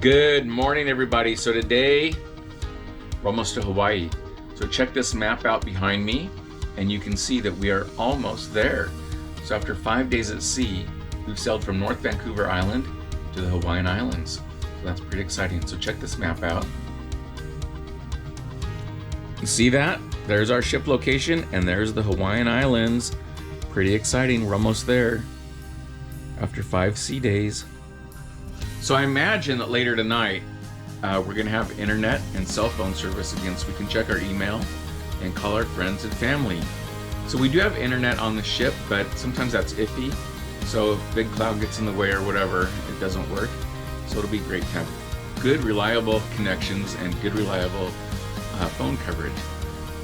Good morning, everybody. So today we're almost to Hawaii. So check this map out behind me and you can see that we are almost there. So after 5 days at sea, we've sailed from North Vancouver Island to the Hawaiian Islands. So that's pretty exciting. So check this map out. You see that? There's our ship location and there's the Hawaiian Islands. Pretty exciting. We're almost there after 5 sea days. So I imagine that later tonight we're going to have internet and cell phone service again, so we can check our email and call our friends and family. So we do have internet on the ship, but sometimes that's iffy. So if big cloud gets in the way or whatever, it doesn't work. So it'll be great to have good, reliable connections and good, reliable phone coverage.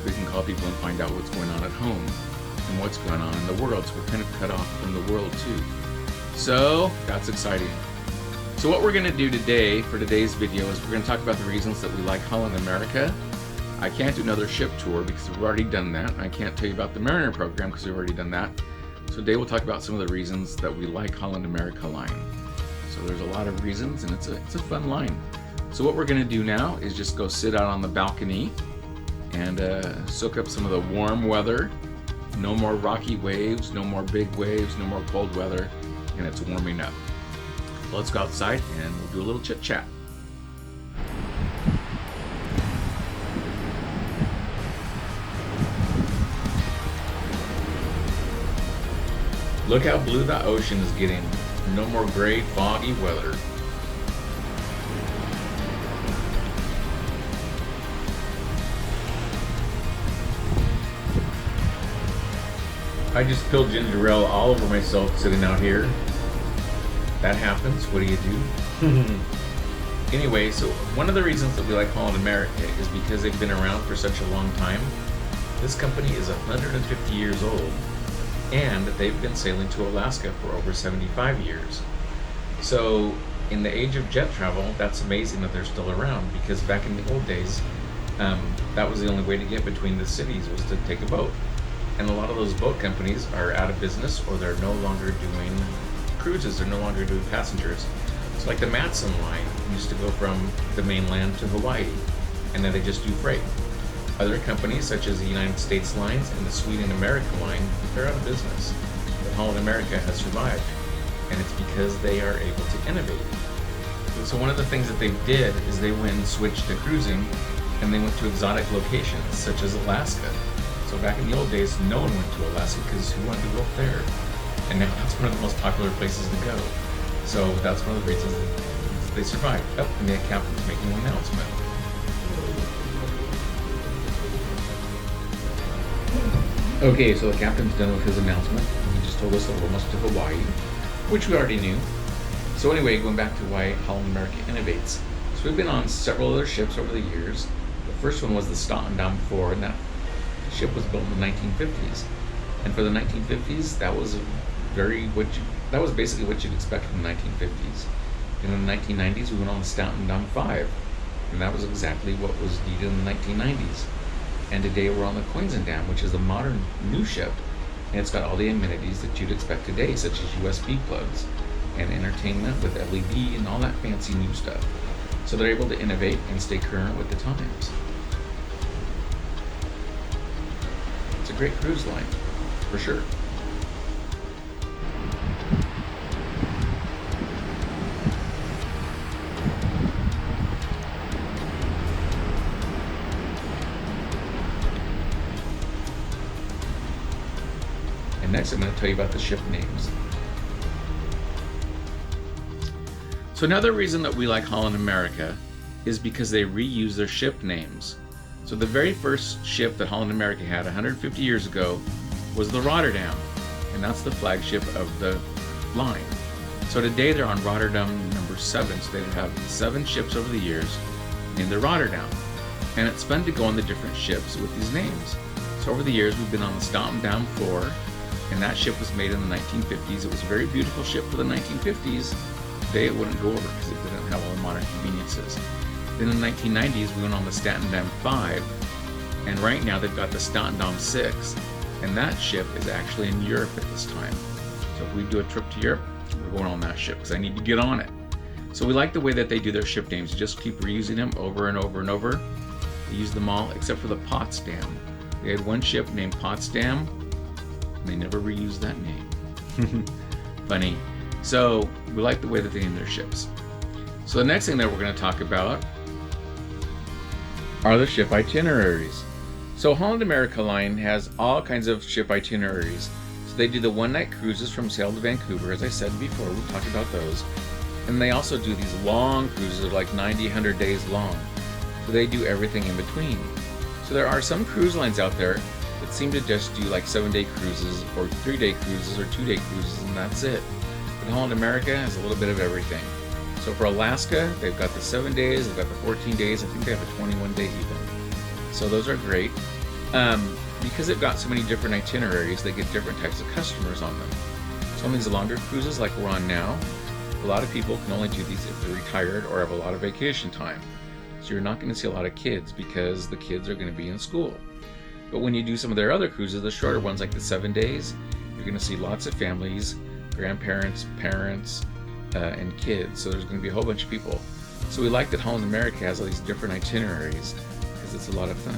We can call people and find out what's going on at home and what's going on in the world. So we're kind of cut off from the world too. So that's exciting. So what we're going to do today for today's video is we're going to talk about the reasons that we like Holland America. I can't do another ship tour because we've already done that. I can't tell you about the Mariner program because we've already done that. So today we'll talk about some of the reasons that we like Holland America Line. So there's a lot of reasons and it's a fun line. So what we're going to do now is just go sit out on the balcony and soak up some of the warm weather. No more rocky waves, no more big waves, no more cold weather, and it's warming up. Let's go outside and we'll do a little chit chat. Look how blue the ocean is getting. No more gray, foggy weather. I just spilled ginger ale all over myself sitting out here. That happens. What do you do? Anyway, so one of the reasons that we like Holland America is because they've been around for such a long time. This company is 150 years old, and they've been sailing to Alaska for over 75 years. So in the age of jet travel, that's amazing that they're still around, because back in the old days, that was the only way to get between the cities was to take a boat. And a lot of those boat companies are out of business, or they're no longer doing cruises, are no longer doing passengers. It's like the Matson line used to go from the mainland to Hawaii, and then they just do freight. Other companies such as the United States Lines and the Sweden America Line, they're out of business. But Holland America has survived, and it's because they are able to innovate. So one of the things that they did is they went and switched to cruising, and they went to exotic locations such as Alaska. So back in the old days, no one went to Alaska because who wanted to go up there? And now that's one of the most popular places to go. So that's one of the reasons that they survived. Oh, and the captain's making an announcement. Okay, so the captain's done with his announcement. He just told us that we're almost to Hawaii, which we already knew. So anyway, going back to why Holland America innovates. So we've been on several other ships over the years. The first one was the Statendam 4, and that ship was built in the 1950s. And for the 1950s, that was basically what you'd expect from the 1950s. And in the 1990s, we went on the Statendam 5, and that was exactly what was needed in the 1990s. And today we're on the Koinzendam, which is a modern new ship, and it's got all the amenities that you'd expect today, such as USB plugs and entertainment with LED and all that fancy new stuff. So they're able to innovate and stay current with the times. It's a great cruise line, for sure. And next I'm going to tell you about the ship names. So another reason that we like Holland America is because they reuse their ship names. So the very first ship that Holland America had 150 years ago was the Rotterdam, and that's the flagship of the line. So today they're on Rotterdam number 7, so they have 7 ships over the years named the Rotterdam. And it's fun to go on the different ships with these names. So over the years we've been on the Statendam 4, and that ship was made in the 1950s. It was a very beautiful ship for the 1950s. Today it wouldn't go over because it didn't have all the modern conveniences. Then in the 1990s we went on the Statendam 5, and right now they've got the Statendam 6, and that ship is actually in Europe at this time. So if we do a trip to Europe, we're going on that ship because I need to get on it. So we like the way that they do their ship names. You just keep reusing them over and over and over. They use them all except for the Potsdam. They had one ship named Potsdam, and they never reused that name. Funny. So we like the way that they name their ships. So the next thing that we're going to talk about are the ship itineraries. So Holland America Line has all kinds of ship itineraries. So they do the one-night cruises from Seattle to Vancouver, as I said before. We talked about those. And they also do these long cruises of like 90, 100 days long. So they do everything in between. So there are some cruise lines out there that seem to just do like 7-day cruises or 3-day cruises or 2-day cruises, and that's it. But Holland America has a little bit of everything. So for Alaska, they've got the 7 days, they've got the 14 days, I think they have a 21-day even. So those are great. Because they've got so many different itineraries, they get different types of customers on them. Some of these longer cruises like we're on now, a lot of people can only do these if they're retired or have a lot of vacation time. So you're not going to see a lot of kids because the kids are going to be in school. But when you do some of their other cruises, the shorter ones like the 7 days, you're going to see lots of families, grandparents, parents, and kids. So there's going to be a whole bunch of people. So we like that Holland America has all these different itineraries because it's a lot of fun.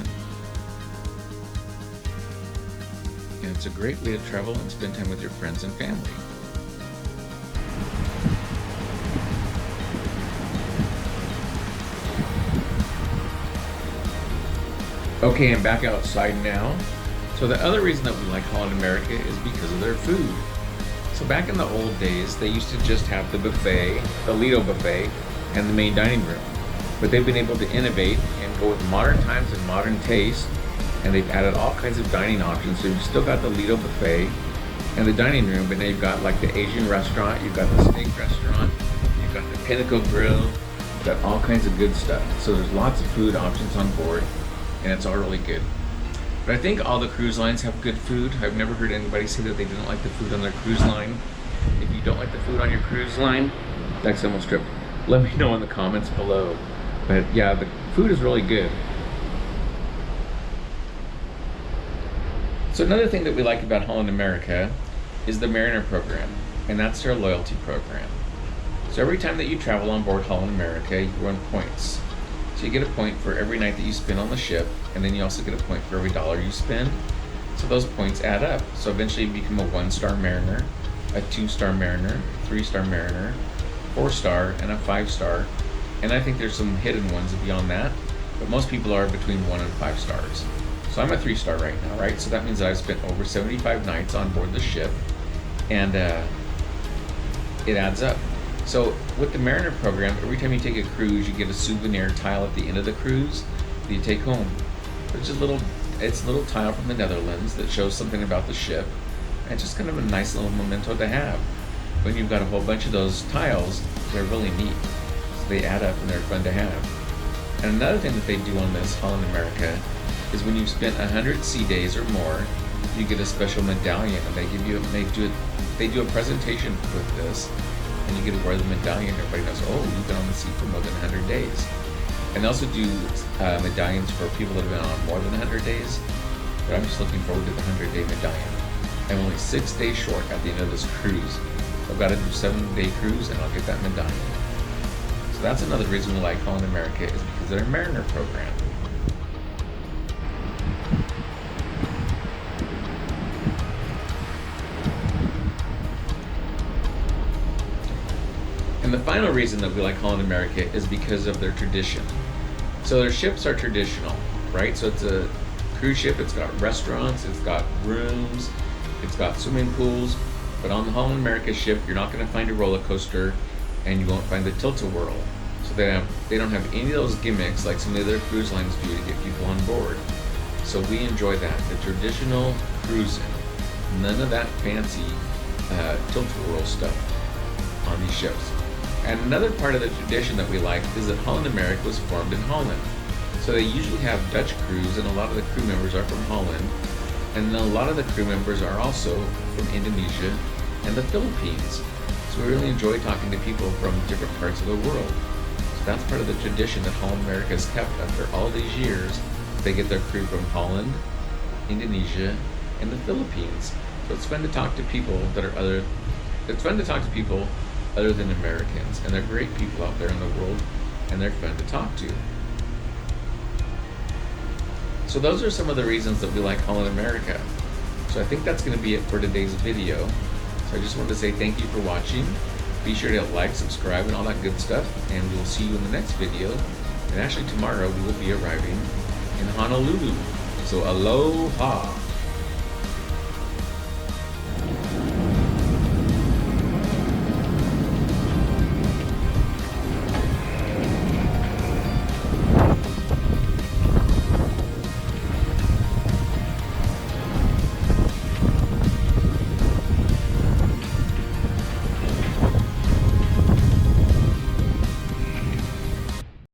And it's a great way to travel and spend time with your friends and family. Okay, I'm back outside now. So the other reason that we like Holland America is because of their food. So back in the old days, they used to just have the buffet, the Lido buffet, and the main dining room. But they've been able to innovate and go with modern times and modern taste, and they've added all kinds of dining options. So you've still got the Lido buffet and the dining room, but now you've got like the Asian restaurant, you've got the steak restaurant, you've got the Pinnacle Grill, you've got all kinds of good stuff. So there's lots of food options on board, and it's all really good. But I think all the cruise lines have good food. I've never heard anybody say that they didn't like the food on their cruise line. If you don't like the food on your cruise line, that's almost stripped. Let me know in the comments below. But yeah, the food is really good. So another thing that we like about Holland America is the Mariner program, and that's their loyalty program. So every time that you travel on board Holland America, you earn points. So you get a point for every night that you spend on the ship, and then you also get a point for every dollar you spend. So those points add up. So eventually you become a 1-star mariner, a 2-star mariner, 3-star mariner, 4-star, and a 5-star. And I think there's some hidden ones beyond that, but most people are between 1 and 5 stars. So I'm a 3-star right now, right? So that means that I've spent over 75 nights on board the ship, and it adds up. So with the Mariner program, every time you take a cruise, you get a souvenir tile at the end of the cruise that you take home. It's a little tile from the Netherlands that shows something about the ship, and it's just kind of a nice little memento to have. When you've got a whole bunch of those tiles, they're really neat. So they add up and they're fun to have. And another thing that they do on this Holland America is when you've spent 100 sea days or more, you get a special medallion, and they do a presentation with this. And you get to wear the medallion. Everybody knows, oh, you've been on the sea for more than 100 days. And they also do medallions for people that have been on more than 100 days. But I'm just looking forward to the 100-day medallion. I'm only 6 days short at the end of this cruise. I've got to do a 7-day cruise, and I'll get that medallion. So that's another reason we like Holland America, is because of their Mariner program. And the final reason that we like Holland America is because of their tradition. So their ships are traditional, right? So it's a cruise ship, it's got restaurants, it's got rooms, it's got swimming pools. But on the Holland America ship, you're not going to find a roller coaster, and you won't find the tilt-a-whirl. So they don't have any of those gimmicks like some of the other cruise lines do to get people on board. So we enjoy that, the traditional cruising. None of that fancy tilt-a-whirl stuff on these ships. And another part of the tradition that we like is that Holland America was formed in Holland. So they usually have Dutch crews, and a lot of the crew members are from Holland. And then a lot of the crew members are also from Indonesia and the Philippines. So we really enjoy talking to people from different parts of the world. So that's part of the tradition that Holland America has kept after all these years. They get their crew from Holland, Indonesia, and the Philippines. So it's fun to talk to people other than Americans. And they're great people out there in the world, and they're fun to talk to. So those are some of the reasons that we like Holland America. So I think that's going to be it for today's video. So I just wanted to say thank you for watching. Be sure to like, subscribe, and all that good stuff. And we'll see you in the next video. And actually tomorrow we will be arriving in Honolulu. So aloha.